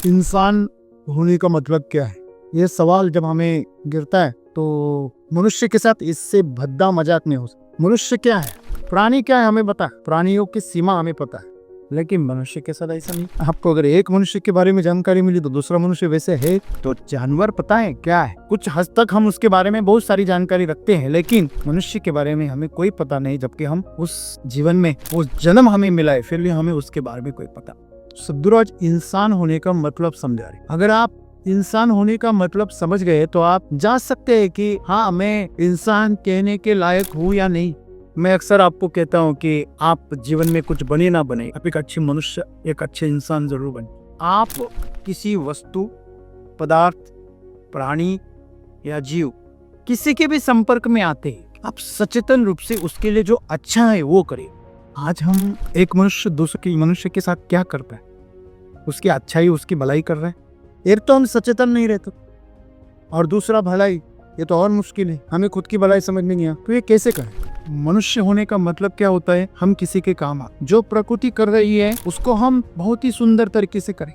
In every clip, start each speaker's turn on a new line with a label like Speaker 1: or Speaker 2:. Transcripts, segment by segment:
Speaker 1: इंसान होने का मतलब क्या है? ये सवाल जब हमें गिरता है तो मनुष्य के साथ इससे भद्दा मजाक नहीं हो सकता। मनुष्य क्या है, प्राणी क्या है हमें पता है, प्राणियों की सीमा हमें पता है, लेकिन मनुष्य के साथ ऐसा नहीं। आपको अगर एक मनुष्य के बारे में जानकारी मिली तो दूसरा मनुष्य वैसे है तो जानवर पता है क्या है। कुछ हद तक हम उसके बारे में बहुत सारी जानकारी रखते हैं, लेकिन मनुष्य के बारे में हमें कोई पता नहीं, जबकि हम उस जीवन में वो जन्म हमें मिला है, फिर भी हमें उसके बारे में कोई पता। सद्गुरुराज इंसान होने का मतलब समझा रहे। अगर आप इंसान होने का मतलब समझ गए तो आप जान सकते हैं कि हाँ, मैं इंसान कहने के लायक हूँ या नहीं। मैं अक्सर आपको कहता हूँ कि आप जीवन में कुछ बने ना बने, आप एक अच्छे मनुष्य, एक अच्छे इंसान जरूर बने। आप किसी वस्तु, पदार्थ, प्राणी या जीव किसी के भी संपर्क में आते हैं, आप सचेतन रूप से उसके लिए जो अच्छा है वो करें। आज हम एक मनुष्य दूसरे मनुष्य के साथ क्या करता है, उसकी अच्छाई, उसकी भलाई कर रहे हैं। एक तो हम सचेतन नहीं रहते और दूसरा भलाई, ये तो और मुश्किल है। हमें खुद की भलाई समझ में नहीं आ तो ये कैसे करें। मनुष्य होने का मतलब क्या होता है, हम किसी के काम आ, जो प्रकृति कर रही है उसको हम बहुत ही सुंदर तरीके से करें।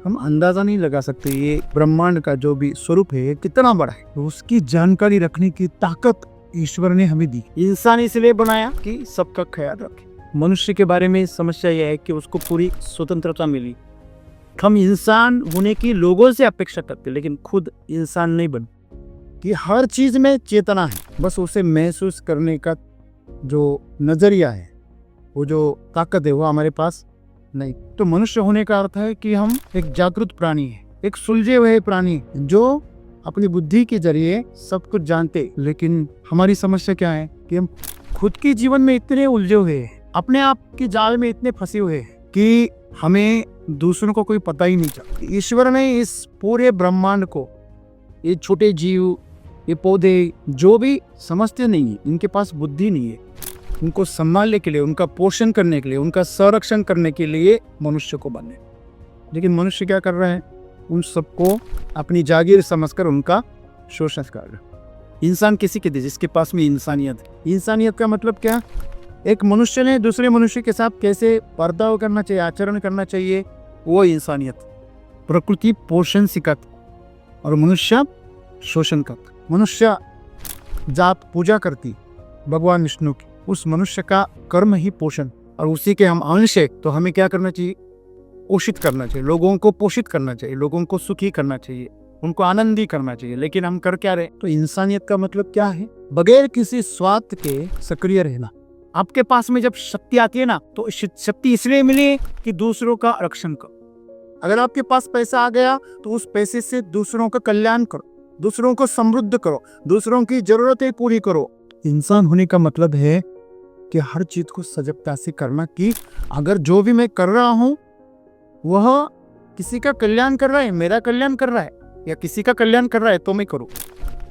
Speaker 1: हम अंदाजा नहीं लगा सकते ये ब्रह्मांड का जो भी स्वरूप है कितना बड़ा है, तो उसकी जानकारी रखने की ताकत ईश्वर ने हमें दी। इंसान इसलिए बनाया कि सबका ख्याल रखे। मनुष्य के बारे में समस्या यह है कि उसको पूरी स्वतंत्रता मिली। हम इंसान होने की लोगों से अपेक्षा करते, लेकिन खुद इंसान नहीं बन कि हर चीज में चेतना है, बस उसे महसूस करने का जो नजरिया है, वो जो ताकत है, वो हमारे पास नहीं। तो मनुष्य होने का अर्थ है कि हम एक जागरूक प्राणी है, एक सुलझे हुए प्राणी जो अपनी बुद्धि के जरिए सब कुछ जानते। लेकिन हमारी समस्या क्या है कि हम खुद के जीवन में इतने उलझे हुए हैं, अपने आप के जाल में इतने फंसे हुए हैं कि हमें दूसरों को कोई पता ही नहीं चलता। ईश्वर ने इस पूरे ब्रह्मांड को, ये छोटे जीव, ये पौधे जो भी समझते नहीं है, इनके पास बुद्धि नहीं है, उनको संभालने के लिए, उनका पोषण करने के लिए, उनका संरक्षण करने के लिए मनुष्य को बने। लेकिन मनुष्य क्या कर रहा है, उन सबको अपनी जागीर समझकर उनका शोषण कर रहा है। इंसान किसी के जिसके पास में इंसानियत है। इंसानियत का मतलब क्या, एक मनुष्य ने दूसरे मनुष्य के साथ कैसे बर्ताव करना चाहिए, आचरण करना चाहिए, वो इंसानियत। प्रकृति पोषण सिखाती और मनुष्य शोषण करता। मनुष्य जात पूजा करती भगवान विष्णु की, उस मनुष्य का कर्म ही पोषण, और उसी के हम अंश है। तो हमें क्या करना चाहिए, पोषित करना चाहिए, लोगों को पोषित करना चाहिए, लोगों को सुखी करना चाहिए, उनको आनंदी करना चाहिए। लेकिन हम कर क्या रहे। तो इंसानियत का मतलब क्या है, बगैर किसी स्वार्थ के सक्रिय रहना। आपके पास में जब शक्ति आती है ना, तो शक्ति इसलिए मिली कि दूसरों का रक्षण करो। अगर आपके पास पैसा आ गया तो उस पैसे से दूसरों का कल्याण करो, दूसरों को समृद्ध करो, दूसरों की जरूरतें पूरी करो। इंसान होने का मतलब है कि हर चीज को सजगता से करना, कि अगर जो भी मैं कर रहा हूं वह किसी का कल्याण कर रहा है, मेरा कल्याण कर रहा है, या किसी का कल्याण कर रहा है तो मैं करूं।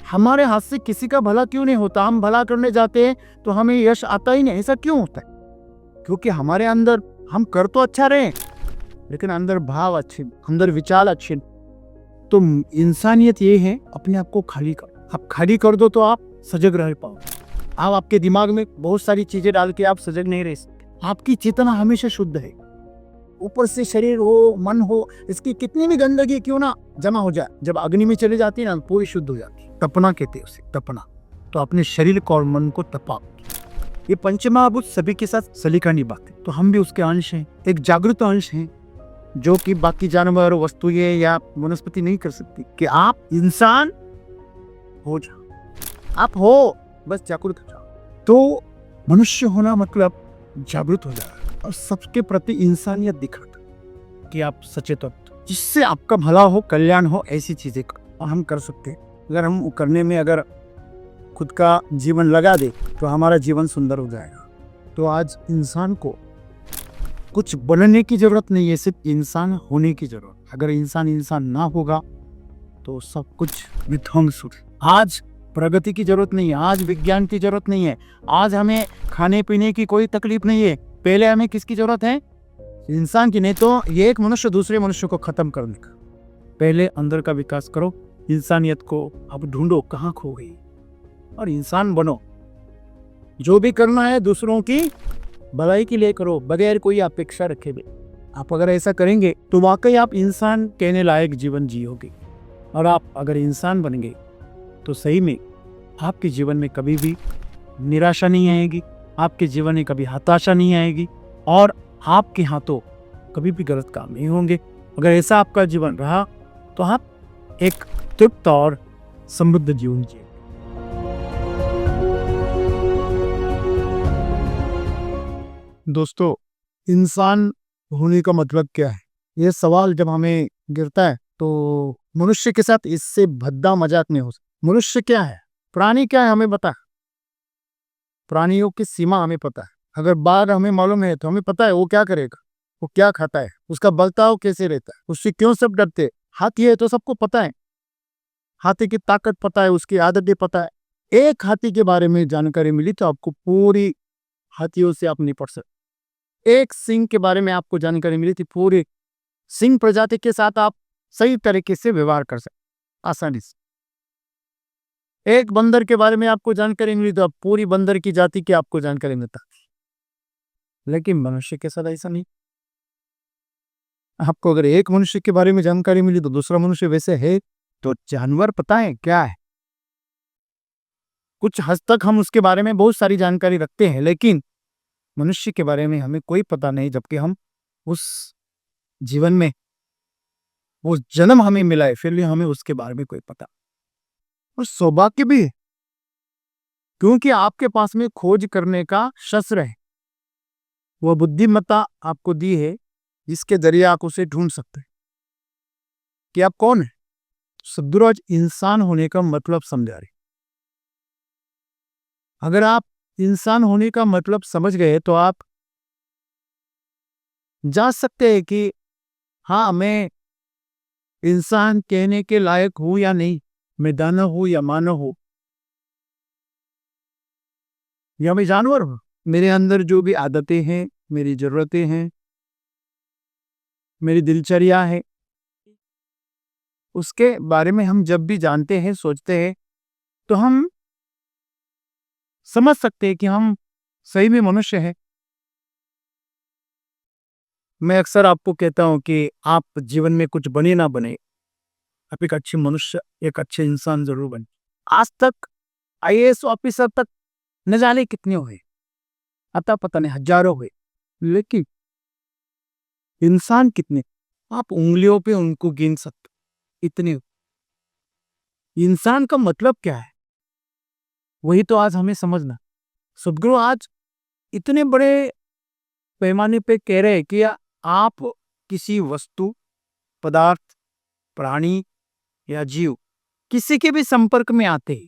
Speaker 1: हमारे हाथ से किसी का भला क्यों नहीं होता, हम भला करने जाते हैं तो हमें यश आता ही नहीं। ऐसा क्यों होता है, क्योंकि हमारे अंदर, हम कर तो अच्छा रहे लेकिन अंदर भाव अच्छे, अंदर विचार अच्छे। तो इंसानियत ये है, अपने आप को खाली करो। आप खाली कर दो तो आप सजग रह पाओ। आप आपके दिमाग में बहुत सारी चीजें डाल के आप सजग नहीं रह सकते। आपकी चेतना हमेशा शुद्ध है। ऊपर से शरीर हो, मन हो, इसकी कितनी भी गंदगी क्यों ना जमा हो जाए, जब अग्नि में चली जाती है ना, पूरी शुद्ध हो जाती है। तपना कहते हैं उसे, तपना। तो अपने शरीर को और मन को तपाओ। ये पंचमहाभूत सभी के साथ सलीका निभाते, तो हम भी उसके अंश हैं, एक जागृत अंश हैं, जो कि बाकी जानवर, वस्तुएं या वनस्पति नहीं कर सकती। कि आप इंसान हो जाओ, आप हो, बस जागृत हो जाओ। तो मनुष्य होना मतलब जागृत हो जाए और सबके प्रति इंसानियत दिखाता कि आप सचेतन, जिससे आपका भला हो, कल्याण हो, ऐसी चीजें हम कर सकते हैं। अगर हम करने में अगर खुद का जीवन लगा दे तो हमारा जीवन सुंदर हो जाएगा। तो आज इंसान को कुछ बनने की जरूरत नहीं है, सिर्फ इंसान होने की जरूरत। अगर इंसान ना होगा तो सब कुछ विध्वंस हो। आज प्रगति की जरूरत नहीं है, आज विज्ञान की जरूरत नहीं है, आज हमें खाने पीने की कोई तकलीफ नहीं है। पहले हमें किसकी जरूरत है, इंसान की। नहीं तो ये एक मनुष्य दूसरे मनुष्य को खत्म करने का। पहले अंदर का विकास करो, इंसानियत को अब ढूंढो कहाँ खो गई, और इंसान बनो। जो भी करना है दूसरों की भलाई के लिए करो, बगैर कोई अपेक्षा रखे भी। आप अगर ऐसा करेंगे तो वाकई आप इंसान कहने लायक जीवन जियोगे। और आप अगर इंसान बन गए तो सही में आपके जीवन में कभी भी निराशा नहीं आएगी, आपके जीवन में कभी हताशा नहीं आएगी और आपके हाथों कभी भी गलत काम नहीं होंगे। अगर ऐसा आपका जीवन रहा तो आप एक तृप्त और समृद्ध जीवन जिए। दोस्तों, इंसान होने का मतलब क्या है? ये सवाल जब हमें गिरता है तो मनुष्य के साथ इससे भद्दा मजाक नहीं हो सकता। मनुष्य क्या है, प्राणी क्या है, हमें पता है। प्राणियों की सीमा हमें पता है। अगर बाघ हमें मालूम है तो हमें पता है वो क्या करेगा, वो क्या खाता है, उसका बर्ताव कैसे रहता है, उससे क्यों सब डरते हैं। हाथी है तो सबको पता है, हाथी की ताकत पता है, उसकी आदतें पता है। एक हाथी के बारे में जानकारी मिली तो आपको पूरी हाथियों से आप नहीं पढ़ सकते। एक सिंह के बारे में आपको जानकारी मिली थी, पूरे सिंह प्रजाति के साथ आप सही तरीके से व्यवहार कर सकते आसानी से। एक बंदर के बारे में आपको जानकारी मिली तो आप पूरी बंदर की जाति की आपको जानकारी मिलता। लेकिन मनुष्य के साथ ऐसा नहीं। आपको अगर एक मनुष्य के बारे में जानकारी मिली तो दूसरा मनुष्य वैसे है तो जानवर पता है क्या है। कुछ हद तक हम उसके बारे में बहुत सारी जानकारी रखते हैं, लेकिन मनुष्य के बारे में हमें कोई पता नहीं, जबकि हम उस जीवन में वो जन्म हमें मिला है, फिर भी हमें उसके बारे में कोई पता। और सौभाग्य भी है, क्योंकि आपके पास में खोज करने का शस्त्र है, वह बुद्धिमत्ता आपको दी है जिसके जरिए आप उसे ढूंढ सकते हैं कि आप कौन है। सद्गुरुज इंसान होने का मतलब समझा रहे। अगर आप इंसान होने का मतलब समझ गए तो आप जान सकते हैं कि हाँ, मैं इंसान कहने के लायक हूं या नहीं, मैं दानव हूं या मानव हूं, या मैं जानवर हूं। मेरे अंदर जो भी आदतें हैं, मेरी जरूरतें हैं, मेरी दिनचर्या है, उसके बारे में हम जब भी जानते हैं, सोचते हैं, तो हम समझ सकते हैं कि हम सही में मनुष्य हैं। मैं अक्सर आपको कहता हूं कि आप जीवन में कुछ बने ना बने, आप एक अच्छे मनुष्य, एक अच्छे इंसान जरूर बने। आज तक आईएएस ऑफिसर तक न जाने कितने हुए, अता पता नहीं हजारों हुए, लेकिन इंसान कितने, आप उंगलियों पे उनको गिन सकते, इतने। इंसान का मतलब क्या है, वही तो आज हमें समझना। सदगुरु आज इतने बड़े पैमाने पे कह रहे हैं कि आप किसी वस्तु, पदार्थ, प्राणी या जीव, किसी के भी संपर्क में आते हैं,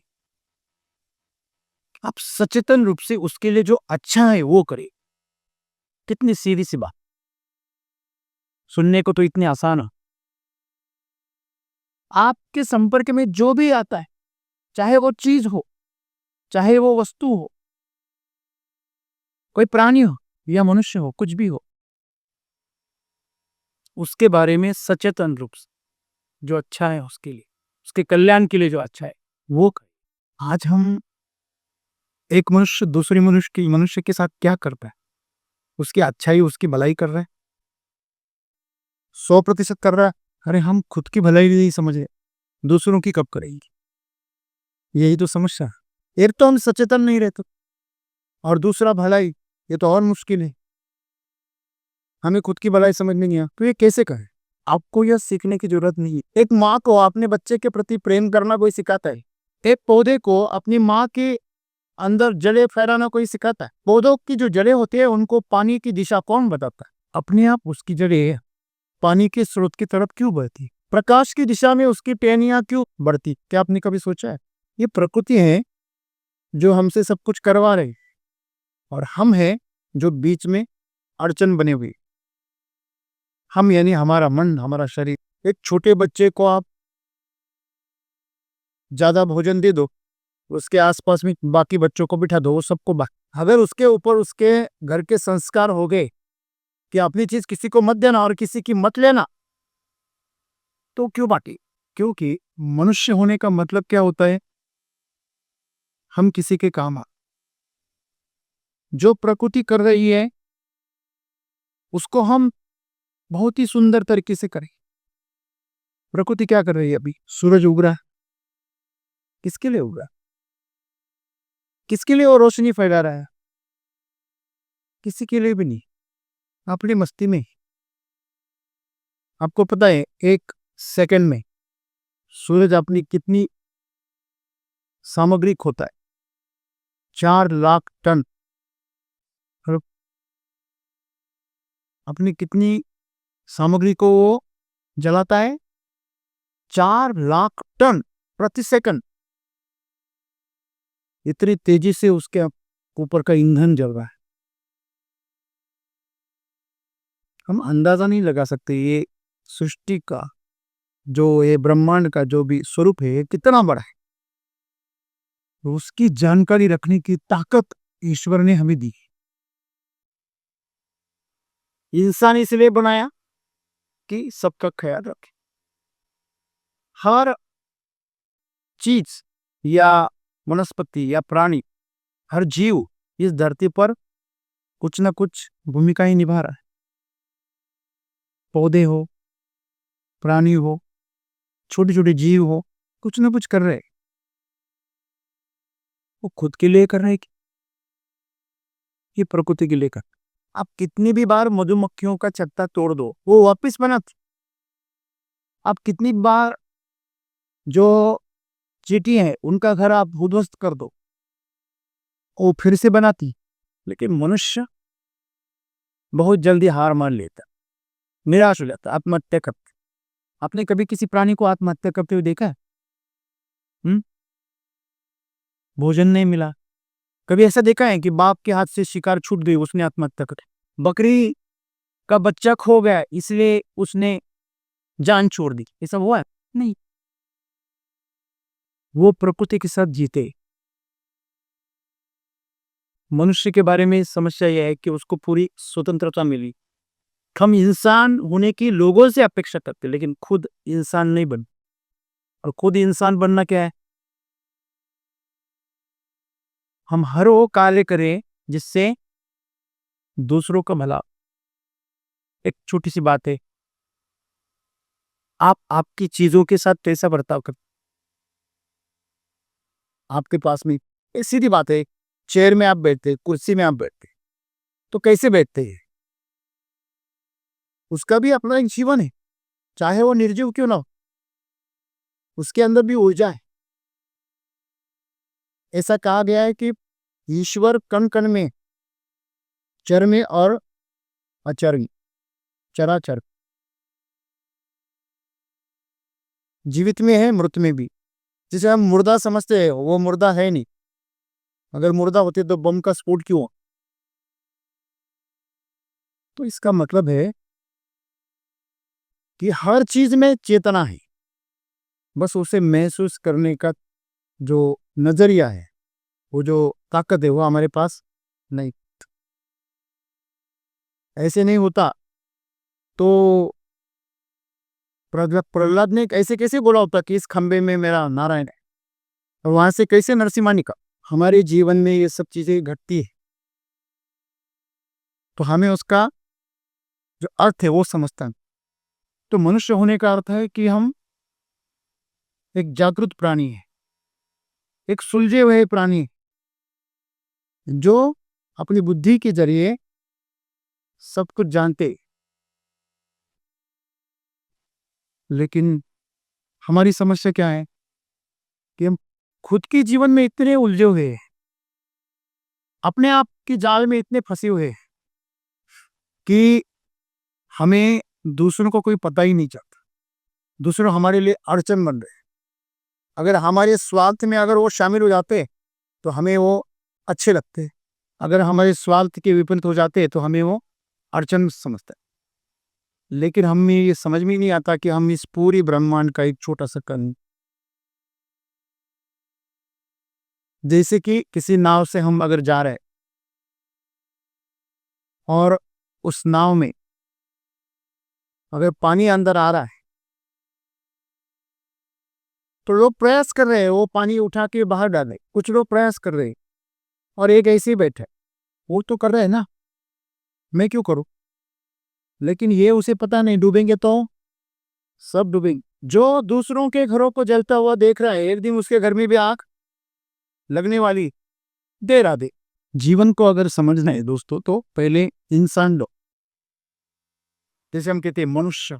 Speaker 1: आप सचेतन रूप से उसके लिए जो अच्छा है वो करें। कितनी सीधी सी बात, सुनने को तो इतनी आसान है। आपके संपर्क में जो भी आता है, चाहे वो चीज हो, चाहे वो वस्तु हो, कोई प्राणी हो या मनुष्य हो, कुछ भी हो, उसके बारे में सचेतन रूप से जो अच्छा है उसके लिए, उसके कल्याण के लिए जो अच्छा है वो करें। आज हम एक मनुष्य दूसरे मनुष्य के साथ क्या करता है, उसकी अच्छाई, उसकी भलाई कर रहा है, 100% कर रहा है। अरे हम खुद की भलाई नहीं समझ रहे, दूसरों की कब करेंगे? यही तो समस्या है। एक तो हम सचेतन नहीं रहते, और दूसरा भलाई, ये तो और मुश्किल है। हमें खुद की भलाई समझ में नहीं आ तो ये कैसे करें? आपको यह सीखने की जरूरत नहीं है। एक माँ को अपने बच्चे के प्रति प्रेम करना कोई सिखाता है, एक पौधे को अपनी माँ के अंदर जड़ें फैलाना कोई सिखाता है। पौधों की जो जड़ें होती है उनको पानी की दिशा कौन बताता है? अपने आप उसकी जड़ें पानी के स्रोत की तरफ क्यों बढ़ती, प्रकाश की दिशा में उसकी टहनियां क्यों बढ़ती? क्या आपने कभी सोचा है? ये प्रकृति है जो हमसे सब कुछ करवा रही, और हम हैं जो बीच में अड़चन बने हुए। हम यानी हमारा मन, हमारा शरीर। एक छोटे बच्चे को आप ज्यादा भोजन दे दो, उसके आसपास में बाकी बच्चों को बिठा दो, वो सबको अगर उसके ऊपर उसके घर के संस्कार हो गए कि अपनी चीज किसी को मत देना और किसी की मत लेना, तो क्यों बांटी? क्योंकि मनुष्य होने का मतलब क्या होता है, हम किसी के काम आ। जो प्रकृति कर रही है उसको हम बहुत ही सुंदर तरीके से करें। प्रकृति क्या कर रही है? अभी सूरज उग रहा है, किसके लिए उग रहा है? किसके लिए वो रोशनी फैला रहा है? किसी के लिए भी नहीं, अपनी मस्ती में। आपको पता है एक सेकंड में सूरज अपनी कितनी सामग्री खोता है? 4 लाख टन। और अपनी कितनी सामग्री को वो जलाता है? 4 लाख टन प्रति सेकंड। इतनी तेजी से उसके ऊपर का ईंधन जल रहा है, हम अंदाजा नहीं लगा सकते ये सृष्टि का, जो ये ब्रह्मांड का जो भी स्वरूप है, ये कितना बड़ा है। तो उसकी जानकारी रखने की ताकत ईश्वर ने हमें दी। इंसान इसलिए बनाया कि सबका ख्याल रखे। हर चीज या वनस्पति या प्राणी, हर जीव इस धरती पर कुछ ना कुछ भूमिका ही निभा रहा है। पौधे हो, प्राणी हो, छोटे छोटे जीव हो, कुछ ना कुछ कर रहे हैं। वो खुद के लिए कर रहे हैं कि ये प्रकृति के लिए कर। आप कितनी भी बार मधुमक्खियों का छत्ता तोड़ दो, वो वापस बनाती। आप कितनी बार जो चींटी है उनका घर आप उद्ध्वस्त कर दो, वो फिर से बनाती। लेकिन मनुष्य बहुत जल्दी हार मान लेता, निराश हो जाता, आत्महत्या करता। आपने कभी किसी प्राणी को आत्महत्या करते हुए देखा है? हम्म? भोजन नहीं मिला। कभी ऐसा देखा है कि बाप के हाथ से शिकार छूट गई, उसने आत्महत्या कर? बकरी का बच्चा खो गया इसलिए उसने जान छोड़ दी, ये सब हुआ है? नहीं। वो प्रकृति के साथ जीते। मनुष्य के बारे में समस्या यह है कि उसको पूरी स्वतंत्रता मिली। हम इंसान होने की लोगों से अपेक्षा करते, लेकिन खुद इंसान नहीं बन। और खुद इंसान बनना क्या है? हम हर वो कार्य करें जिससे दूसरों का भला। एक छोटी सी बात है, आप आपकी चीजों के साथ कैसा बर्ताव करते? आपके पास में एक सीधी बात है, चेयर में आप बैठते, कुर्सी में आप बैठते, तो कैसे बैठते हैं? उसका भी अपना एक जीवन है, चाहे वो निर्जीव क्यों ना हो, उसके अंदर भी ऊर्जा है। ऐसा कहा गया है कि ईश्वर कण कण में, चर में और अचर में, चराचर, जीवित में है, मृत में भी। जिसे हम मुर्दा समझते हैं वो मुर्दा है नहीं। अगर मुर्दा होते तो बम का स्फोट क्यों हो? तो इसका मतलब है कि हर चीज में चेतना है, बस उसे महसूस करने का जो नजरिया है, वो जो ताकत है, वो हमारे पास नहीं। ऐसे नहीं होता तो प्रहलाद ने ऐसे कैसे बोला होता कि इस खंबे में मेरा नारायण है, और वहां से कैसे नरसिम्हा निकला? हमारे जीवन में ये सब चीजें घटती है, तो हमें उसका जो अर्थ है वो समझता है। तो मनुष्य होने का अर्थ है कि हम एक जागृत प्राणी है, एक सुलझे हुए प्राणी, जो अपनी बुद्धि के जरिए सब कुछ जानते। लेकिन हमारी समस्या क्या है कि हम खुद के जीवन में इतने उलझे हुए हैं, अपने आप के जाल में इतने फंसे हुए हैं कि हमें दूसरों को कोई पता ही नहीं चलता। दूसरे हमारे लिए अड़चन बन रहे हैं। अगर हमारे स्वार्थ में अगर वो शामिल हो जाते तो हमें वो अच्छे लगते, अगर हमारे स्वार्थ के विपरीत हो जाते तो हमें वो अड़चन समझते। लेकिन हमें ये समझ में नहीं आता कि हम इस पूरी ब्रह्मांड का एक छोटा सा कण, जैसे कि किसी नाव से हम अगर जा रहे हैं और उस नाव में अगर पानी अंदर आ रहा है तो लोग प्रयास कर रहे हैं वो पानी उठा के बाहर डालें, कुछ लोग प्रयास कर रहे हैं, और एक ऐसे ही बैठे, वो तो कर रहे हैं ना, मैं क्यों करूं? लेकिन ये उसे पता नहीं, डूबेंगे तो सब डूबेंगे। जो दूसरों के घरों को जलता हुआ देख रहा है, एक दिन उसके घर में भी आग लगने वाली, देर आदि। जीवन को अगर समझना है दोस्तों, तो पहले इंसान लो, जैसे हम कहते हैं मनुष्य।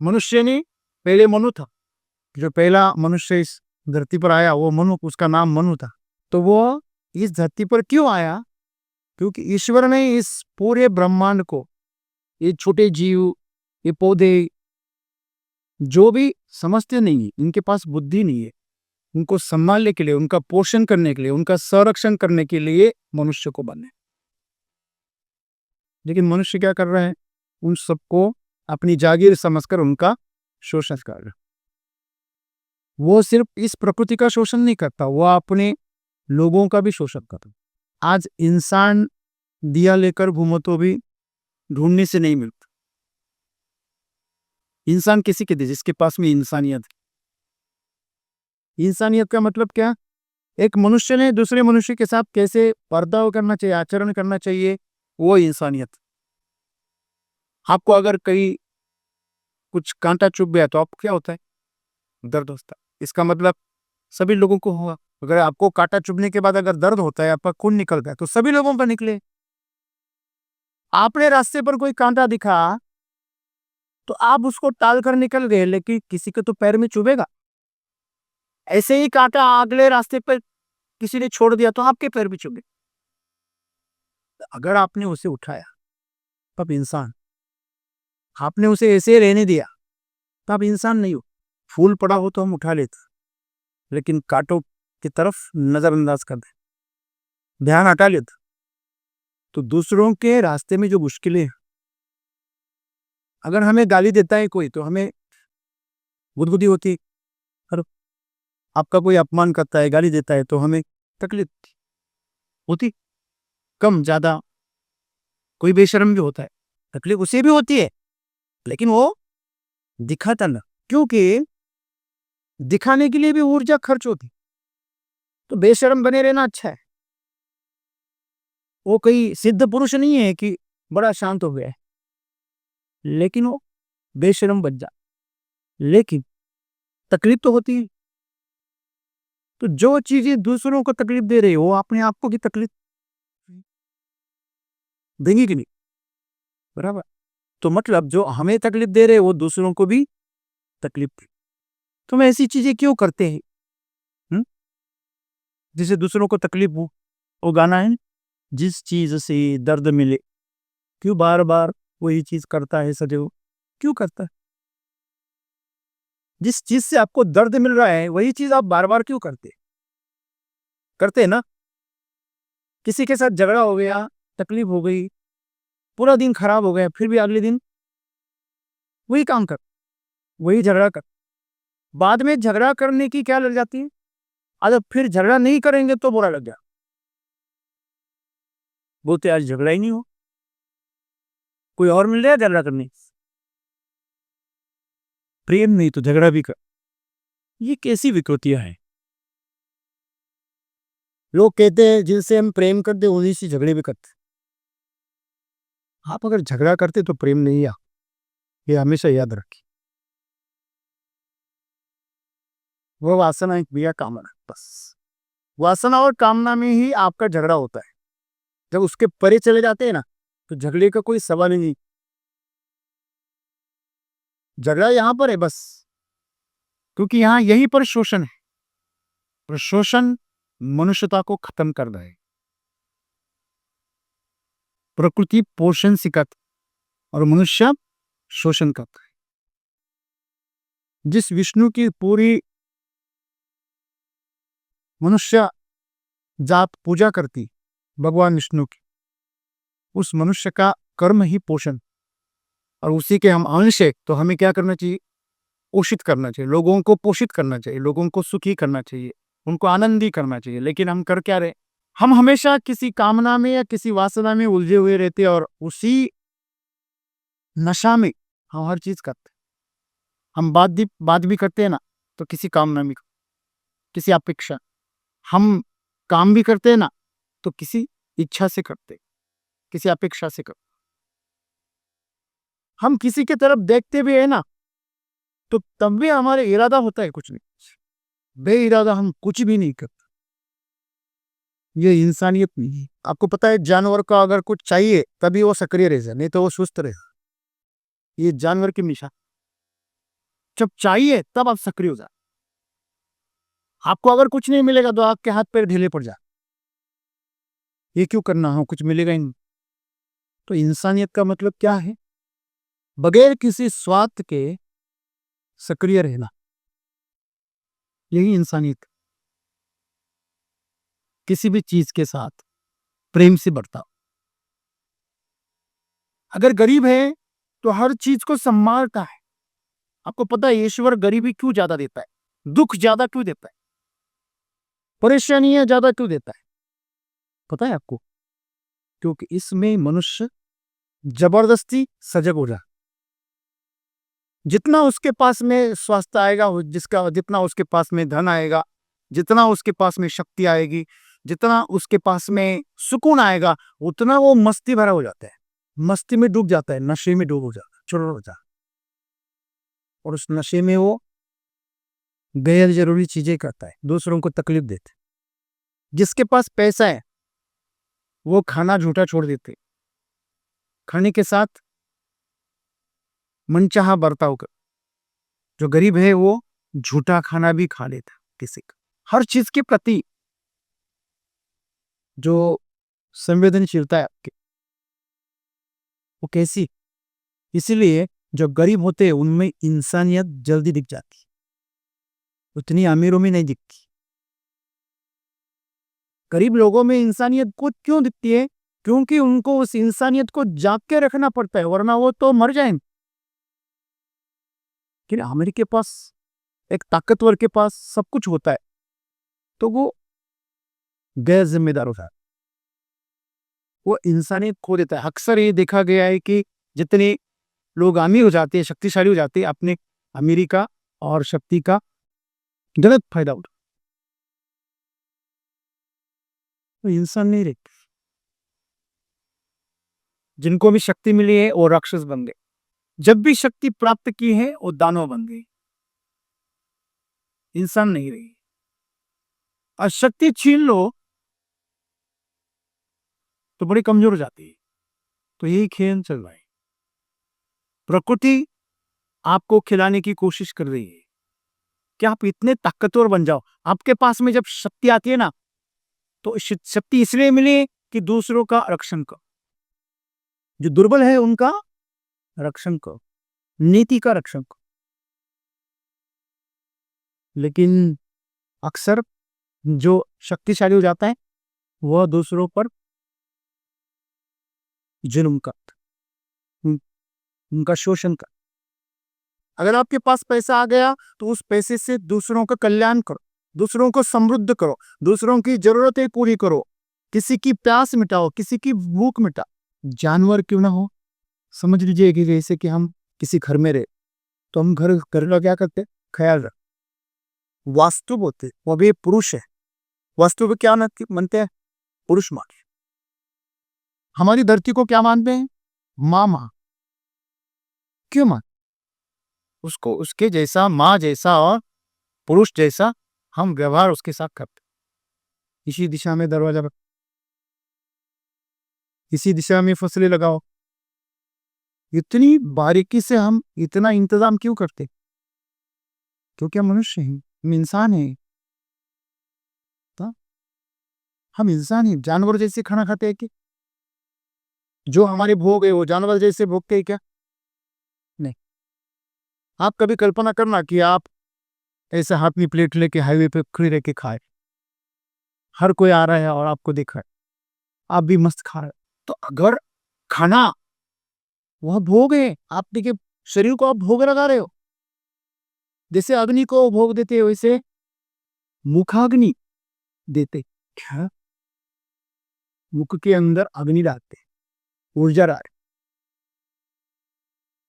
Speaker 1: मनुष्य नहीं, पहले मनु था। जो पहला मनुष्य इस धरती पर आया वो मनु, उसका नाम मनु था। तो वो इस धरती पर क्यों आया? क्योंकि ईश्वर ने इस पूरे ब्रह्मांड को, ये छोटे जीव, ये पौधे, जो भी समझते नहीं है, इनके पास बुद्धि नहीं है, उनको संभालने के लिए, उनका पोषण करने के लिए, उनका संरक्षण करने के लिए मनुष्य को बने। लेकिन मनुष्य क्या कर रहा है? उन सबको अपनी जागीर समझकर उनका शोषण कर रहा है। वो सिर्फ इस प्रकृति का शोषण नहीं करता, वो अपने लोगों का भी शोषण करता। आज इंसान दिया लेकर घूमो तो भी ढूंढने से नहीं मिलता। इंसान किसी के दे जिसके पास में इंसानियत है। इंसानियत का मतलब क्या? एक मनुष्य ने दूसरे मनुष्य के साथ कैसे बर्ताव करना चाहिए, आचरण करना चाहिए, वो इंसानियत। आपको अगर कहीं कुछ कांटा चुभ गया तो आपको क्या होता है? दर्द होता है। इसका मतलब सभी लोगों को होगा। अगर आपको कांटा चुभने के बाद अगर दर्द होता है, आपका खून निकलता है, तो सभी लोगों पर निकले। आपने रास्ते पर कोई कांटा दिखा तो आप उसको टाल कर निकल गए, लेकिन किसी के तो पैर में चुभेगा। ऐसे ही कांटा अगले रास्ते पर किसी ने छोड़ दिया तो आपके पैर भी चुभे। अगर आपने उसे उठाया तब इंसान, आपने उसे ऐसे ही रहने दिया तब इंसान नहीं हो। फूल पड़ा हो तो हम उठा लेते, लेकिन कांटों की तरफ नजरअंदाज कर दे, ध्यान हटा लेते। तो दूसरों के रास्ते में जो मुश्किलें, अगर हमें गाली देता है कोई तो हमें गुदगुदी होती, और आपका कोई अपमान करता है, गाली देता है तो हमें तकलीफ होती, कम ज्यादा। कोई बेशर्म भी होता है, तकलीफ उसे भी होती है, लेकिन वो दिखाता ना, क्योंकि दिखाने के लिए भी ऊर्जा खर्च होती। तो बेशर्म बने रहना अच्छा है। वो कोई सिद्ध पुरुष नहीं है कि बड़ा शांत हो गया है, लेकिन वो बेशर्म बन जा, लेकिन तकलीफ तो होती है। तो जो चीजें दूसरों को तकलीफ दे रही है, वो अपने आप को की तकलीफ देंगी कि नहीं? बराबर। तो मतलब जो हमें तकलीफ दे रहे हैं वो दूसरों को भी तकलीफ दे। तो हम ऐसी चीजें क्यों करते हैं जिससे दूसरों को तकलीफ हो? वो गाना है, जिस चीज से दर्द मिले, क्यों बार बार वही चीज करता है सदैव? क्यों करता है? जिस चीज से आपको दर्द मिल रहा है वही चीज आप बार बार क्यों करते? करते हैं ना। किसी के साथ झगड़ा हो गया, तकलीफ हो गई, पूरा दिन खराब हो गया, फिर भी अगले दिन वही काम कर, वही झगड़ा कर। बाद में झगड़ा करने की क्या लग जाती है? अगर फिर झगड़ा नहीं करेंगे तो बुरा लग गया, बोलते आज झगड़ा ही नहीं हो, कोई और मिल रहा है झगड़ा करने। प्रेम नहीं तो झगड़ा भी कर। ये कैसी विकृतियां हैं? लोग कहते हैं जिनसे हम प्रेम करते उन्हीं से झगड़े भी करते। आप अगर झगड़ा करते तो प्रेम नहीं आ, ये हमेशा याद रखिए। वो वासना एक बिया कामना, बस वासना और कामना में ही आपका झगड़ा होता है। जब उसके परे चले जाते हैं ना, तो झगड़े का कोई सवाल ही नहीं। झगड़ा यहाँ पर है बस, क्योंकि यहाँ यहीं पर शोषण है, और शोषण मनुष्यता को खत्म कर रहा है। प्रकृति पोषण सिखाती और मनुष्य शोषण करता है। जिस विष्णु की पूरी मनुष्य जात पूजा करती, भगवान विष्णु की, उस मनुष्य का कर्म ही पोषण, और उसी के हम अंश है। तो हमें क्या करना चाहिए? पोषित करना चाहिए, लोगों को पोषित करना चाहिए, लोगों को सुखी करना चाहिए, उनको आनंदी करना चाहिए। लेकिन हम कर क्या रहे? हम हमेशा किसी कामना में या किसी वासना में उलझे हुए रहते हैं, और उसी नशा में हम हर चीज करते हैं। हम बात भी करते हैं ना, तो किसी कामना में, किसी अपेक्षा। हम काम भी करते हैं ना, तो किसी इच्छा से करते, किसी अपेक्षा से करते। हम किसी की तरफ देखते भी है ना, तो तब भी हमारे इरादा होता है कुछ नहीं, बेइरादा हम कुछ भी नहीं करते। ये इंसानियत नहीं है। आपको पता है जानवर को अगर कुछ चाहिए तभी वो सक्रिय रहेगा, नहीं तो वो सुस्त रहेगा। ये जानवर की निशा, जब चाहिए तब आप सक्रिय हो जा। आपको अगर कुछ नहीं मिलेगा तो आपके हाथ पैर ढीले पड़ जा, ये क्यों करना है, कुछ मिलेगा ही नहीं। तो इंसानियत का मतलब क्या है? बगैर किसी स्वार्थ के सक्रिय रहना, यही इंसानियत। किसी भी चीज के साथ प्रेम से बर्ताव। अगर गरीब है तो हर चीज को संभालता है। आपको पता है ईश्वर गरीबी क्यों ज्यादा देता है, दुख ज्यादा क्यों देता है, परेशानियां ज्यादा क्यों देता है, पता है आपको? क्योंकि इसमें मनुष्य जबरदस्ती सजग हो जाए। जितना उसके पास में स्वास्थ्य आएगा, जिसका जितना उसके पास में धन आएगा, जितना उसके पास में शक्ति आएगी, जितना उसके पास में सुकून आएगा, उतना वो मस्ती भरा हो जाता है, मस्ती में डूब जाता है, नशे में डूब हो जाता है, चुर हो जाता है। और उस नशे में वो गैर जरूरी चीजें करता है, दूसरों को तकलीफ देते। जिसके पास पैसा है वो खाना झूठा छोड़ देते, खाने के साथ मनचाहा बर्ताव कर। जो गरीब है वो झूठा खाना भी खा लेता किसी का। हर चीज के प्रति जो संवेदनशीलता है आपकी, वो कैसी? इसीलिए जो गरीब होते हैं उनमें इंसानियत जल्दी दिख जाती, उतनी अमीरों में नहीं दिखती। गरीब लोगों में इंसानियत को क्यों दिखती है? क्योंकि उनको उस इंसानियत को जाग के रखना पड़ता है, वरना वो तो मर जाएंगे। कि अमीर के पास, एक ताकतवर के पास सब कुछ होता है तो वो गैर जिम्मेदार होता है, वो इंसानियत खो देता है। अक्सर ये देखा गया है कि जितने लोग अमीर हो जाते हैं, शक्तिशाली हो जाते हैं, अपने अमीरी का और शक्ति का गलत फायदा उठा, तो इंसान नहीं रहे। जिनको भी शक्ति मिली है वो राक्षस बन गए, जब भी शक्ति प्राप्त की है वो दानव बन गए, इंसान नहीं रही। और शक्ति छीन लो तो बड़ी कमजोर हो जाती है। तो यही खेल चल रहा है। प्रकृति आपको खिलाने की कोशिश कर रही है कि आप इतने ताकतवर बन जाओ। आपके पास में जब शक्ति आती है ना, तो शक्ति इसलिए मिली कि दूसरों का रक्षण करो, जो दुर्बल है उनका रक्षण करो, नीति का रक्षण करो। लेकिन अक्सर जो शक्तिशाली हो जाता है वह दूसरों पर जुल्म करता, उनका शोषण कर। अगर आपके पास पैसा आ गया तो उस पैसे से दूसरों का कल्याण करो, दूसरों को समृद्ध करो, दूसरों की जरूरतें पूरी करो, किसी की प्यास मिटाओ, किसी की भूख मिटाओ। जानवर क्यों ना हो, समझ लीजिए कि जैसे कि हम किसी घर में रहे तो हम घर का क्या करते, ख्याल रख। वास्तु बोलते, वो भी पुरुष है, वास्तु पे क्या मानते हैं, पुरुष मान। हमारी धरती को क्या मानते हैं, माँ। क्यों मान? उसको उसके जैसा, माँ जैसा और पुरुष जैसा हम व्यवहार उसके साथ करते। इसी दिशा में दरवाजा रखो, इसी दिशा में फसलें लगाओ। इतनी बारीकी से हम इतना इंतजाम क्यों करते? क्योंकि हम मनुष्य हैं, हम इंसान हैं। तो हम इंसान हैं, जानवर जैसे खाना खाते हैं कि जो हमारे भोग है वो जानवर जैसे भोगते हैं क्या? नहीं। आप कभी कल्पना करना कि आप ऐसे हाथ में प्लेट लेके हाईवे पे खड़े रह के खाए, हर कोई आ रहा है और आपको देखा है, आप भी मस्त खा रहे हो। तो अगर खाना वह भोग है, आप देखिए शरीर को आप भोग लगा रहे हो, जैसे अग्नि को भोग देते हो वैसे मुखाग्नि देते। क्या? मुख के अंदर अग्नि डालते, ऊर्जा डालते।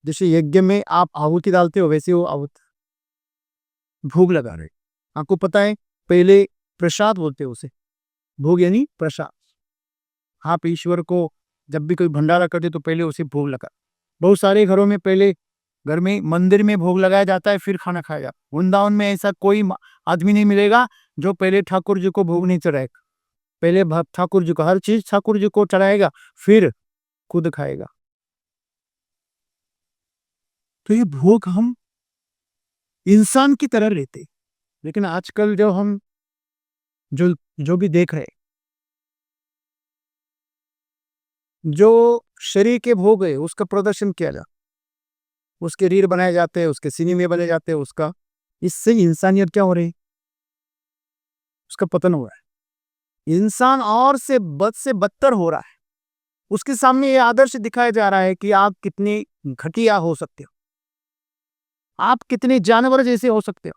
Speaker 1: जैसे यज्ञ में आप आहुति डालते हो वैसे वो आहुति भोग लगा रहे। आपको पता है पहले प्रसाद बोलते हैं उसे, भोग यानी प्रसाद। आप ईश्वर को जब भी कोई भंडारा करते तो पहले उसे भोग लगा, बहुत सारे घरों में पहले घर में मंदिर में भोग लगाया जाता है, फिर खाना खाया जाता है। वृंदावन में ऐसा कोई आदमी नहीं मिलेगा जो पहले ठाकुर जी को भोग नहीं चढ़ाएगा। पहले ठाकुर जी को हर चीज ठाकुर जी को चढ़ाएगा, फिर खुद खाएगा। तो ये भोग हम इंसान की तरह लेते। लेकिन आजकल जो हम जो जो भी देख रहे, जो शरीर के भोग है उसका प्रदर्शन किया जाता, उसके रील बनाए जाते हैं, उसके सिनेमे बने जाते हैं, उसका इससे इंसानियत क्या हो रही, उसका पतन हो रहा है। इंसान और से बद से बदतर हो रहा है। उसके सामने ये आदर्श दिखाया जा रहा है कि आप कितने घटिया हो सकते हो, आप कितने जानवर जैसे हो सकते हो,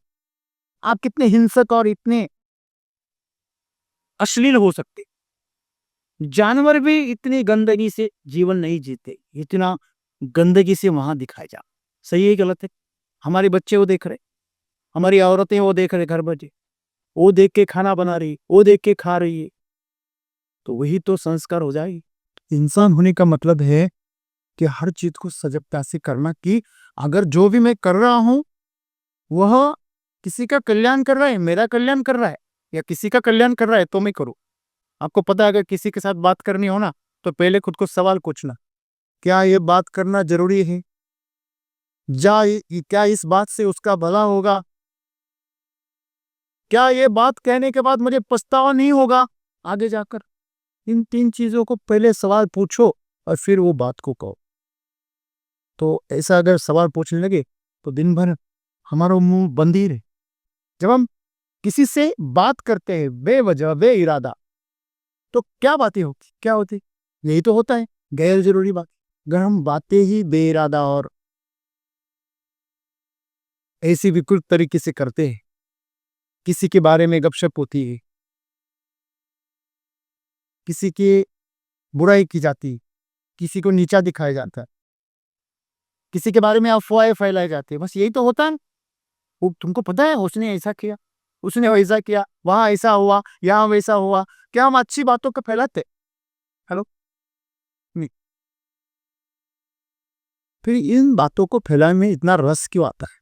Speaker 1: आप कितने हिंसक और इतने अश्लील हो सकते हो। जानवर भी इतनी गंदगी से जीवन नहीं जीते, इतना गंदगी से वहां दिखाया जा। सही है गलत है? हमारे बच्चे वो देख रहे, हमारी औरतें वो देख रहे, घर बच्चे वो देख के खाना बना रही, वो देख के खा रही है, तो वही तो संस्कार हो जाएगी। इंसान होने का मतलब है कि हर चीज को सजगता से करना, कि अगर जो भी मैं कर रहा हूं वह किसी का कल्याण कर रहा है, मेरा कल्याण कर रहा है, या किसी का कल्याण कर रहा है तो मैं करूं। आपको पता है अगर किसी के साथ बात करनी हो ना, तो पहले खुद को सवाल पूछना, क्या ये बात करना जरूरी है? क्या इस बात से उसका भला होगा? क्या ये बात कहने के बाद मुझे पछतावा नहीं होगा आगे जाकर? इन तीन चीजों को पहले सवाल पूछो और फिर वो बात को कहो। तो ऐसा अगर सवाल पूछने लगे तो दिन भर हमारा मुंह बंद ही रहे। जब हम किसी से बात करते हैं बेवजह बे इरादा, तो क्या बातें होती, क्या होती? यही तो होता है, गैर जरूरी बात। अगर हम बातें ही बे इरादा और ऐसी विकृत तरीके से करते हैं, किसी के बारे में गपशप होती है, किसी की बुराई की जाती, किसी को नीचा दिखाया जाता है, किसी के बारे में अफवाहें फैलाई जाती है, बस यही तो होता है। वो तुमको पता है उसने ऐसा किया, उसने वैसा किया, वहां ऐसा हुआ, यहाँ वैसा हुआ। क्या हम अच्छी बातों को फैलाते? हेलो, नहीं। फिर इन बातों को फैलाने में इतना रस क्यों आता है?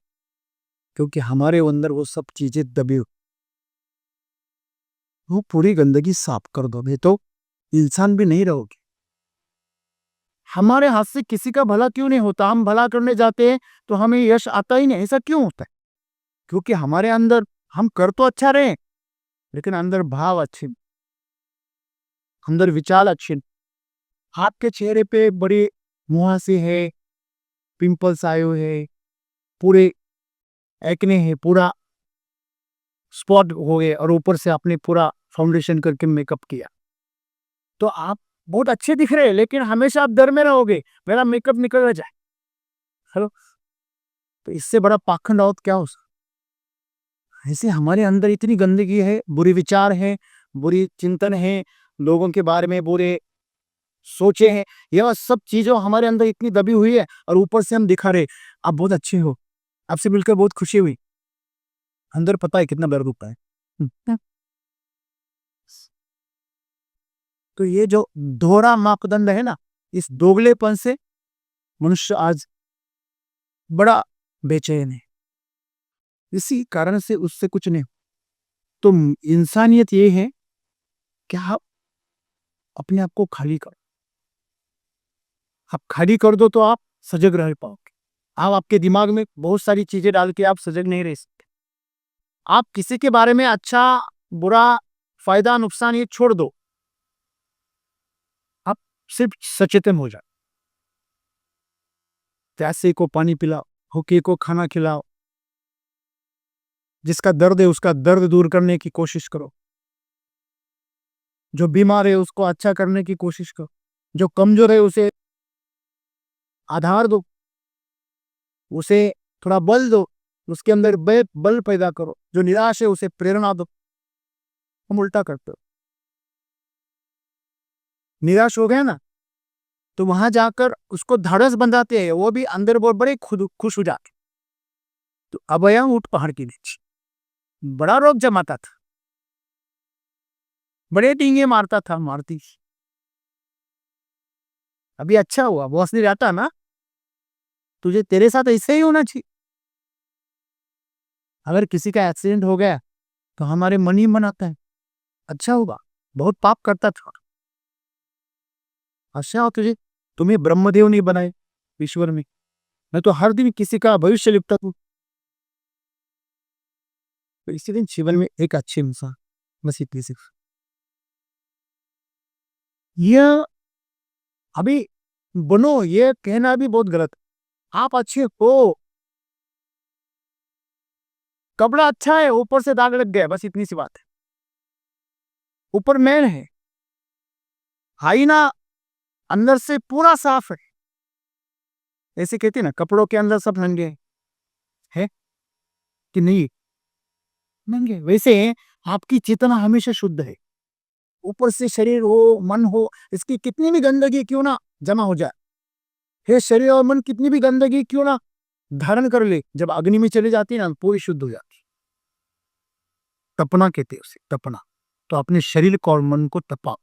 Speaker 1: क्योंकि हमारे अंदर वो सब चीजें दबी हुई। वो पूरी गंदगी साफ कर दो, नहीं तो इंसान भी नहीं रहोगे। हमारे हाथ से किसी का भला क्यों नहीं होता? हम भला करने जाते हैं तो हमें यश आता ही नहीं, ऐसा क्यों होता है? क्योंकि हमारे अंदर हम कर तो अच्छा रहे, लेकिन अंदर भाव अच्छे, अंदर विचार अच्छे। आपके चेहरे पे बड़ी मुहासे है, पिंपल्स आए हुए है, पूरे एक्ने है, पूरा स्पॉट हो गए, और ऊपर से आपने पूरा फाउंडेशन करके मेकअप किया, तो आप बहुत अच्छे दिख रहे हैं, लेकिन हमेशा आप डर में रहोगे मेरा मेकअप निकल ना जाए। हेलो, तो इससे बड़ा पाखंड और क्या हो सकता? ऐसे हमारे अंदर इतनी गंदगी है, बुरी विचार है, बुरी चिंतन है, लोगों के बारे में बुरे सोचे हैं, यह सब चीजों हमारे अंदर इतनी दबी हुई है, और ऊपर से हम दिखा रहे आप बहुत अच्छे हो, आपसे मिलकर बहुत खुशी हुई, अंदर पता है कितना दर्द होता है। तो ये जो दोहरा मापदंड है ना, इस दोगलेपन से मनुष्य आज बड़ा बेचैन है। इसी कारण से उससे कुछ नहीं। तो इंसानियत ये है कि आप अपने आप को खाली करो। आप खाली कर दो तो आप सजग रह पाओगे। आप आपके दिमाग में बहुत सारी चीजें डाल के आप सजग नहीं रह सकते। आप किसी के बारे में अच्छा बुरा फायदा नुकसान ये छोड़ दो, आप सिर्फ सचेतन हो जाओ। प्यासे को पानी पिलाओ, भूखे को खाना खिलाओ, जिसका दर्द है उसका दर्द दूर करने की कोशिश करो, जो बीमार है उसको अच्छा करने की कोशिश करो, जो कमजोर है उसे आधार दो, उसे थोड़ा बल दो, उसके अंदर बल पैदा करो, जो निराश है उसे प्रेरणा दो। हम उल्टा करते हो, निराश हो गया ना, तो वहां जाकर उसको धड़स बंधाते हैं, वो भी अंदर बहुत बड़े खुद खुश हो जाते। तो अब आया ऊंट पहाड़ के नीचे, बड़ा रोग जमाता था, बड़े डींगे मारता था, मारती। अभी अच्छा हुआ, बॉस नहीं रहता ना, तुझे तेरे साथ ऐसे ही होना चाहिए। अगर किसी का एक्सीडेंट हो गया तो हमारे मन ही मन आता है, अच्छा होगा, बहुत पाप करता था, अच्छा हो तुझे, तुम्हें ब्रह्मदेव नहीं बनाए ईश्वर में। मैं तो हर दिन किसी का भविष्य लिखता हूँ, तो इसी दिन जीवन में एक अच्छे इंसान, बस इतनी सिर्फ ये अभी बनो, ये कहना भी बहुत गलत। आप अच्छे हो, कपड़ा अच्छा है, ऊपर से दाग लग गया, बस इतनी सी बात है। ऊपर मैन है, आईना अंदर से पूरा साफ है, ऐसे कहते हैं ना, कपड़ों के अंदर सब नंगे है कि नहीं, नंगे। वैसे आपकी चेतना हमेशा शुद्ध है, ऊपर से शरीर हो मन हो, इसकी कितनी भी गंदगी क्यों ना जमा हो जाए, हे शरीर और मन कितनी भी गंदगी क्यों ना धारण कर ले, जब अग्नि में चली जाती है ना, पूरी शुद्ध हो जाती है। तपना कहते हैं उसे, तपना। तो अपने शरीर को और मन को तपाओ,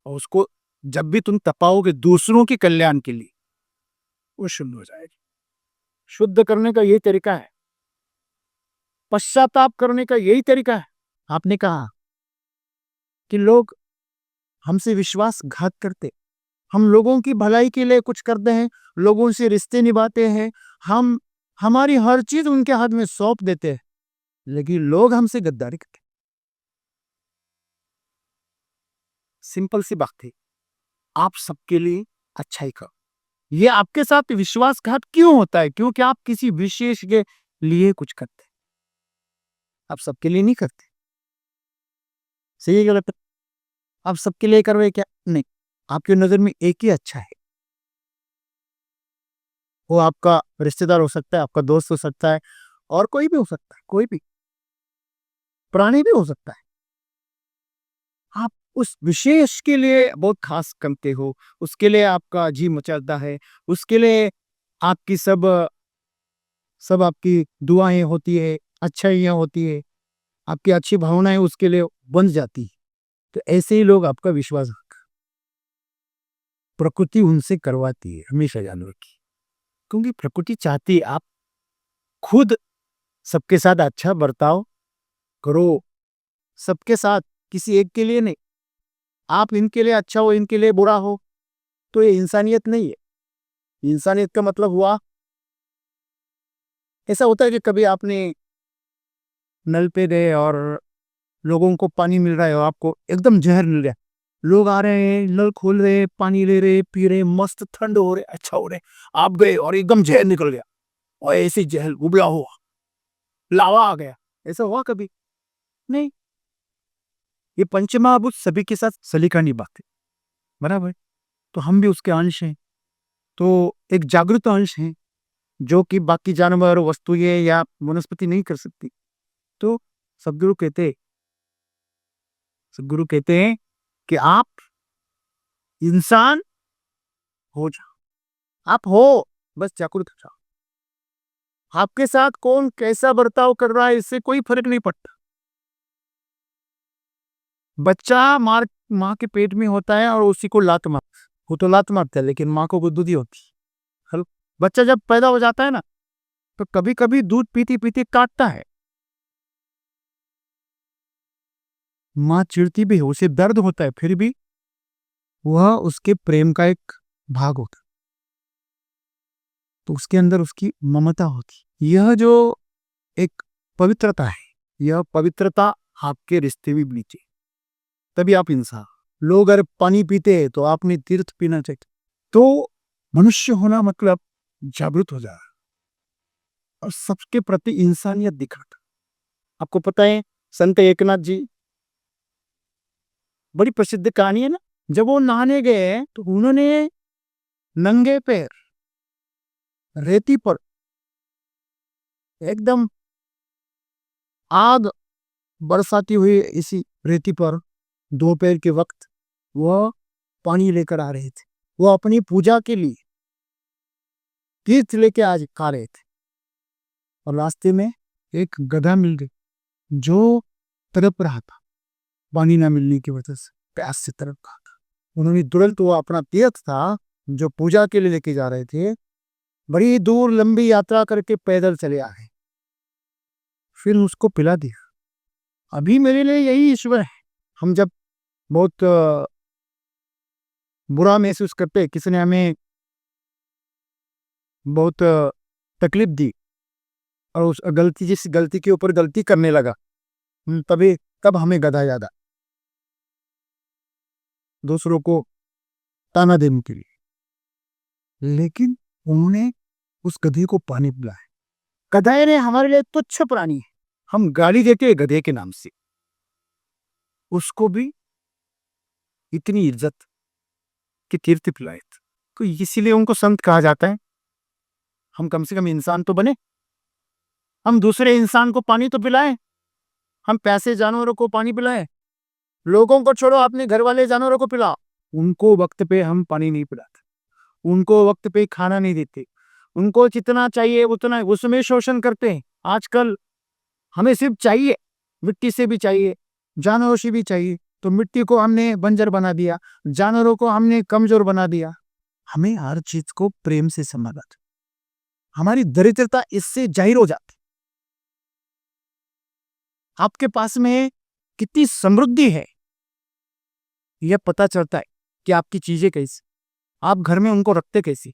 Speaker 1: और उसको जब भी तुम तपाओगे दूसरों के कल्याण के लिए, वो शुद्ध हो जाएगी। शुद्ध करने का यही तरीका है, पश्चाताप करने का यही तरीका है। आपने कहा कि लोग हमसे विश्वासघात करते, हम लोगों की भलाई के लिए कुछ करते हैं, लोगों से रिश्ते निभाते हैं, हम हमारी हर चीज उनके हाथ में सौंप देते हैं, लेकिन लोग हमसे गद्दारी करते। सिंपल सी बात है, आप सबके लिए अच्छाई करो। ये आपके साथ विश्वासघात क्यों होता है? क्योंकि आप किसी विशेष के लिए कुछ करते हैं, आप सबके लिए नहीं करते। सही है गलत? आप सबके लिए कर रहे क्या? नहीं, आपकी नजर में एक ही अच्छा है, वो आपका रिश्तेदार हो सकता है, आपका दोस्त हो सकता है, और कोई भी हो सकता है, कोई भी प्राणी भी हो सकता है। आप उस विशेष के लिए बहुत खास करते हो, उसके लिए आपका जी मचलता है, उसके लिए आपकी सब सब आपकी दुआएं होती है, अच्छाइयाँ होती है, आपकी अच्छी भावनाएं उसके लिए बन जाती है। तो ऐसे ही लोग आपका विश्वास, प्रकृति उनसे करवाती है हमेशा, जानवर की, क्योंकि प्रकृति चाहती है आप खुद सबके साथ अच्छा बर्ताव करो, सबके साथ, किसी एक के लिए नहीं। आप इनके लिए अच्छा हो, इनके लिए बुरा हो, तो ये इंसानियत नहीं है। इंसानियत का मतलब हुआ, ऐसा होता है कि कभी आपने नल पे गए और लोगों को पानी मिल रहा है और आपको एकदम जहर मिल रहा है, लोग आ रहे हैं, नल खोल रहे, पानी ले रहे, पी रहे, मस्त ठंड हो रहे, अच्छा हो रहे, आप गए और एकदम जहर निकल गया, और ऐसी जहर उबला हुआ लावा आ गया, ऐसा हुआ कभी? नहीं। ये पंचमहाभूत सभी के साथ सलीका निभाते, बराबर। तो हम भी उसके अंश हैं, तो एक जागृत अंश हैं, जो कि बाकी जानवर वस्तुएं या वनस्पति नहीं कर सकती। तो सदगुरु कहते सदगुरु कहते हैं कि आप इंसान हो जाओ, आप हो, बस जागृत हो जाओ। आपके साथ कौन कैसा बर्ताव कर रहा है इससे कोई फर्क नहीं पड़ता। बच्चा माँ के पेट में होता है और उसी को लात मार, वो तो लात मारता है, लेकिन माँ को बुद्धि होती है। हेलो, बच्चा जब पैदा हो जाता है ना, तो कभी कभी दूध पीती पीती काटता है, माँ चिढ़ती भी है, उसे दर्द होता है, फिर भी वह उसके प्रेम का एक भाग होता है, तो उसके अंदर उसकी ममता होती है। यह जो एक पवित्रता है, यह पवित्रता आपके रिश्ते में बनी चाहिए, तभी आप इंसान। लोग अगर पानी पीते हैं तो आपने तीर्थ पीना चाहिए। तो मनुष्य होना मतलब जागृत हो जाए और सबके प्रति इंसानियत दिखाता। आपको पता है, संत एकनाथ जी, बड़ी प्रसिद्ध कहानी है ना, जब वो नहाने गए तो उन्होंने नंगे पैर रेती पर, एकदम आग बरसाती हुई इसी रेती पर, दोपहर के वक्त वह पानी लेकर आ रहे थे। वो अपनी पूजा के लिए तीर्थ लेके आज खा रहे थे, और रास्ते में एक गधा मिल गई जो तड़प रहा था, पानी ना मिलने की वजह से प्यास से तड़प रहा था। उन्होंने तुरंत, वो अपना तीर्थ था जो पूजा के लिए लेके जा रहे थे, बड़ी दूर लंबी यात्रा करके पैदल चले आए, फिर उसको पिला दिया। अभी मेरे लिए यही ईश्वर है। हम जब बहुत बुरा महसूस करते, किसी ने हमें बहुत तकलीफ दी और उस गलती, जिस गलती के ऊपर गलती करने लगा, तभी तब हमें गधा याद आता, दूसरों को ताना देने के लिए। लेकिन उन्होंने उस गधे को पानी पिलाया। गधे ने हमारे लिए तुच्छ प्राणी है, हम गाली देते हैं गधे के नाम से, उसको भी इतनी इज्जत कि तीर्थ पिलाए थे। तो इसीलिए उनको संत कहा जाता है। हम कम से कम इंसान तो बने, हम दूसरे इंसान को पानी तो पिलाएं, हम पैसे जानवरों को पानी पिलाएं। लोगों को छोड़ो, अपने घर वाले जानवरों को पिलाओ, उनको वक्त पे हम पानी नहीं पिलाते, उनको वक्त पे खाना नहीं देते, उनको जितना चाहिए उतना, उसमें शोषण करते हैं। आजकल हमें सिर्फ चाहिए, मिट्टी से भी चाहिए, जानवरों से भी चाहिए, तो मिट्टी को हमने बंजर बना दिया, जानवरों को हमने कमजोर बना दिया। हमें हर चीज को प्रेम से संभाला, हमारी दरिद्रता इससे जाहिर हो जाती। आपके पास में कितनी समृद्धि है यह पता चलता है कि आपकी चीजें कैसी, आप घर में उनको रखते कैसी,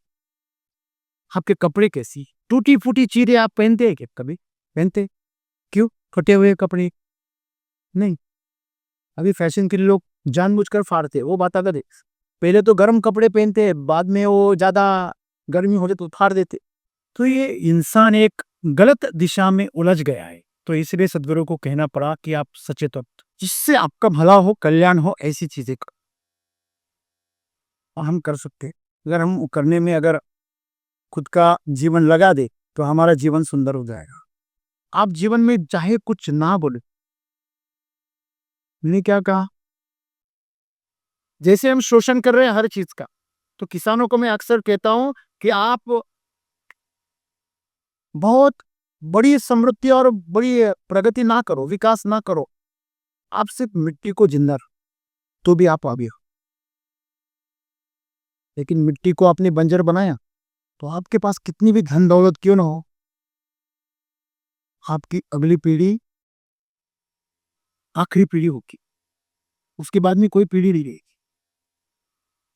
Speaker 1: आपके कपड़े कैसी। टूटी फूटी चीजें आप पहनते हैं क्या? कभी पहनते? क्यों? फटे हुए कपड़े नहीं। अभी फैशन के लिए लोग जानबूझकर फाड़ते, वो बात अलग है। पहले तो गर्म कपड़े पहनते, बाद में वो ज्यादा गर्मी हो जाए तो फाड़ देते। तो ये इंसान एक गलत दिशा में उलझ गया है। तो इसलिए सदगुरु को कहना पड़ा कि आप सचेत हो, जिससे आपका भला हो, कल्याण हो, ऐसी चीजें हम कर सकते हैं। अगर हम करने में अगर खुद का जीवन लगा दे तो हमारा जीवन सुंदर हो जाएगा। आप जीवन में चाहे कुछ ना बोले, मैंने क्या कहा, जैसे हम शोषण कर रहे हैं हर चीज का, तो किसानों को मैं अक्सर कहता हूं कि आप बहुत बड़ी समृद्धि और बड़ी प्रगति ना करो, विकास ना करो, आप सिर्फ मिट्टी को जिंदा रखो, तो भी आप आगे हो। लेकिन मिट्टी को आपने बंजर बनाया तो आपके पास कितनी भी धन दौलत क्यों ना हो, आपकी अगली पीढ़ी आखिरी पीढ़ी होगी, उसके बाद में कोई पीढ़ी नहीं रहेगी,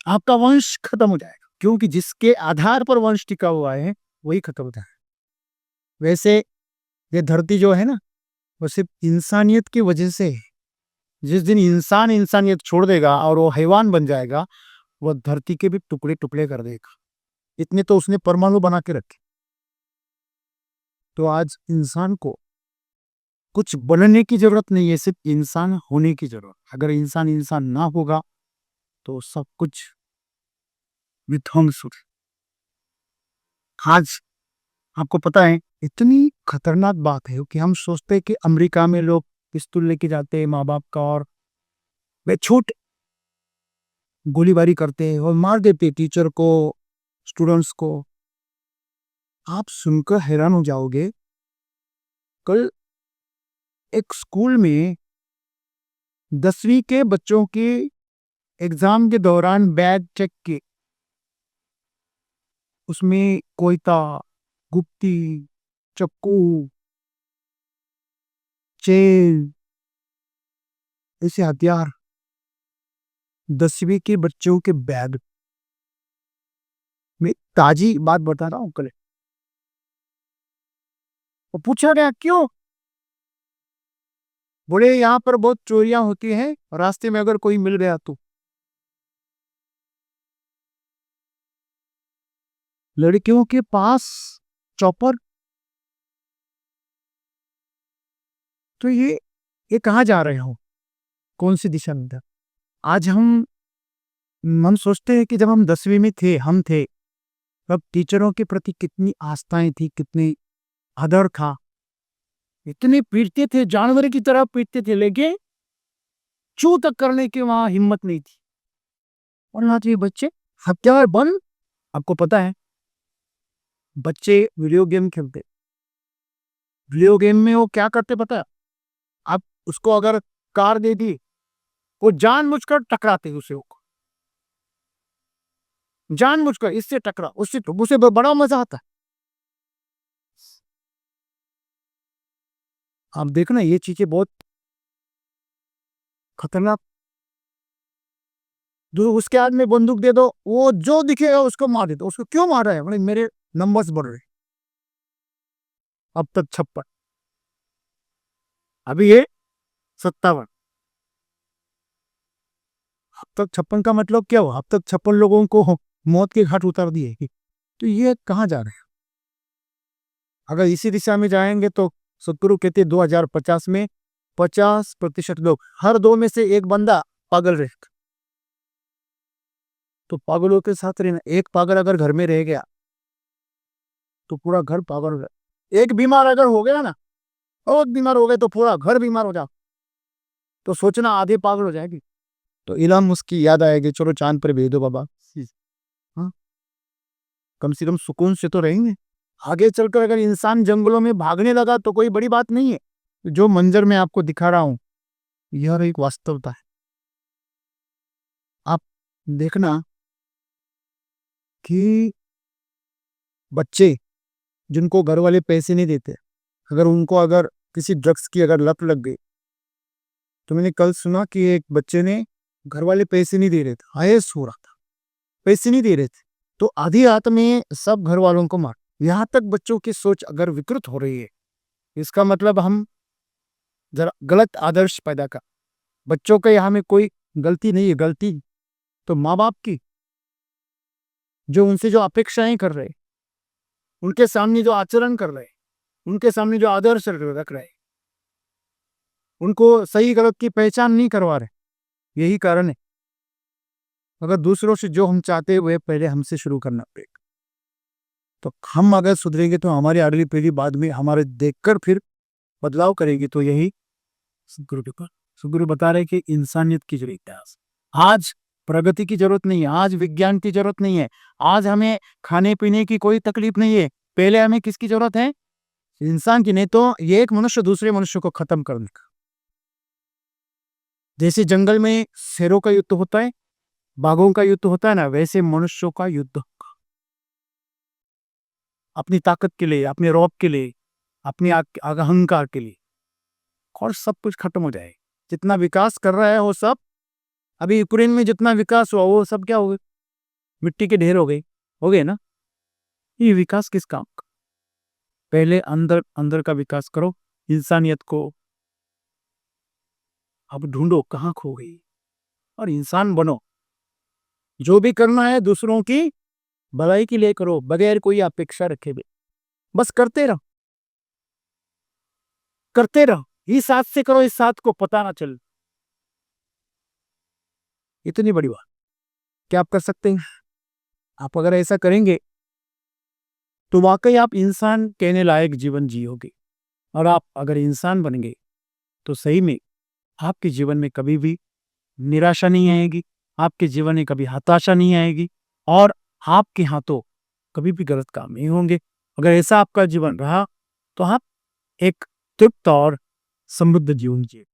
Speaker 1: आपका वंश खत्म हो जाएगा। क्योंकि जिसके आधार पर वंश टिका हुआ है वही खत्म हो जाएगा। वैसे ये धरती जो है ना, वो सिर्फ इंसानियत की वजह से है। जिस दिन इंसान इंसानियत छोड़ देगा और वो हैवान बन जाएगा, वो धरती के भी टुकड़े टुकड़े कर देगा। इतने तो उसने परमाणु बना के रखे। तो आज इंसान को कुछ बनने की जरूरत नहीं है, सिर्फ इंसान होने की जरूरत। अगर इंसान इंसान ना होगा तो सब कुछ विध्वंस हो। आज आपको पता है, इतनी खतरनाक बात है कि हम सोचते हैं कि अमेरिका में लोग पिस्तौल लेके जाते हैं माँ बाप का, और वे छोटे गोलीबारी करते हैं और मार देते टीचर को, स्टूडेंट्स को। आप सुनकर हैरान हो जाओगे। कल एक स्कूल में 10वीं के बच्चों के एग्जाम के दौरान बैग चेक किए, उसमें कोयता, गुप्ती, चाकू, चेन, ऐसे हथियार 10वीं के बच्चों के बैग में। ताजी बात बता रहा हूं। कल वो पूछा गया क्यों, बोले यहाँ पर बहुत चोरियां होती हैं, रास्ते में अगर कोई मिल गया तो। लड़कियों के पास चॉपर। तो ये कहाँ जा रहे हो, कौन सी दिशा में था? आज हम सोचते हैं कि जब हम 10वीं में थे, हम थे, तब टीचरों के प्रति कितनी आस्थाएं थी, कितनी आदर था, इतने पीटते थे, जानवर की तरह पीटते थे, लेकिन चू तक करने की वहां हिम्मत नहीं थी। और आज ये बच्चे हथियार बंद। आपको पता है, बच्चे वीडियो गेम खेलते, वीडियो गेम में वो क्या करते पता है? आप उसको अगर कार दे दी, वो जानबूझकर टकराते उसे, जानबूझकर इससे टकरा उससे, तो उसे बड़ा मजा आता है। आप देखना ये चीजें बहुत खतरनाक। जो उसके हाथ में बंदूक दे दो, वो जो दिखेगा उसको मार देता। उसको क्यों मार रहा है? बोले मेरे नंबर्स बढ़ रहे। अब तक 56, अभी ये 57। अब तक 56 का मतलब क्या हुआ? अब तक 56 लोगों को मौत के घाट उतार दिए। तो ये कहाँ जा रहे हैं? अगर इसी दिशा में जाएंगे तो सदगुरु कहते 2050 में 50% लोग, हर दो में से एक बंदा पागल रहेगा। तो पागलों के साथ रहना। एक पागल अगर घर में रह गया तो पूरा घर पागल हो गया। एक बीमार अगर हो गया ना, बहुत बीमार हो गए तो पूरा घर बीमार हो जाए। तो सोचना आधे पागल हो जाएगी। तो इलाम मुस्की याद आएगी, चलो चांद पर भेज दो बाबा। हाँ, कम से कम सुकून से तो रहेंगे। आगे चलकर अगर इंसान जंगलों में भागने लगा तो कोई बड़ी बात नहीं है। जो मंजर मैं आपको दिखा रहा हूं, यह एक वास्तवता है। आप देखना कि बच्चे जिनको घर वाले पैसे नहीं देते, अगर उनको अगर किसी ड्रग्स की अगर लत लग गई, तो मैंने कल सुना कि एक बच्चे ने, घर वाले पैसे नहीं दे रहे थे, आयस हो रहा था, पैसे नहीं दे रहे थे, तो आधी रात में सब घर वालों को मार। यहां तक बच्चों की सोच अगर विकृत हो रही है, इसका मतलब हम जरा गलत आदर्श पैदा कर। बच्चों का यहाँ में कोई गलती नहीं है। गलती तो माँ बाप की, जो उनसे जो अपेक्षाएं कर रहे, उनके सामने जो आचरण कर रहे, उनके सामने जो आदर्श रख रहे, उनको सही गलत की पहचान नहीं करवा रहे। यही कारण है। अगर दूसरों से जो हम चाहते हैं वह पहले हमसे शुरू करना पड़ेगा। तो हम अगर सुधरेंगे तो हमारी अगली पीढ़ी बाद में हमारे देखकर फिर बदलाव करेगी। तो यही सदगुरु के पास, सदगुरु बता रहे कि इंसानियत की जरूरत है। आज प्रगति की जरूरत नहीं है, आज विज्ञान की जरूरत नहीं है, आज हमें खाने पीने की कोई तकलीफ नहीं है। पहले हमें किसकी जरूरत है? इंसान की। नहीं तो ये एक मनुष्य दूसरे मनुष्य को खत्म करने का। जैसे जंगल में शेरों का युद्ध होता है, बाघों का युद्ध होता है ना, वैसे मनुष्यों का युद्ध होगा। अपनी ताकत के लिए, अपने रौब के लिए, अपने अहंकार के लिए, और सब कुछ खत्म हो जाए। जितना विकास कर रहा है वो सब, अभी यूक्रेन में जितना विकास हुआ वो सब क्या हो गए? मिट्टी के ढेर हो गए ना। ये विकास किस काम का? पहले अंदर अंदर का विकास करो। इंसानियत को अब ढूंढो कहाँ खो गई, और इंसान बनो। जो भी करना है दूसरों की भलाई के लिए करो, बगैर कोई अपेक्षा रखे हुए। बस करते रहो, करते रहो। इस हाथ से करो, इस हाथ को पता ना चले। इतनी बड़ी बात क्या आप कर सकते हैं? आप अगर ऐसा करेंगे तो वाकई आप इंसान कहने लायक जीवन जियोगे। और आप अगर इंसान बनेंगे तो सही में आपके जीवन में कभी भी निराशा नहीं आएगी, आपके जीवन में कभी हताशा नहीं आएगी, और आपके हाथों कभी भी गलत काम नहीं होंगे। अगर ऐसा आपका जीवन रहा तो आप एक तृप्त और समृद्ध जीवन जिए।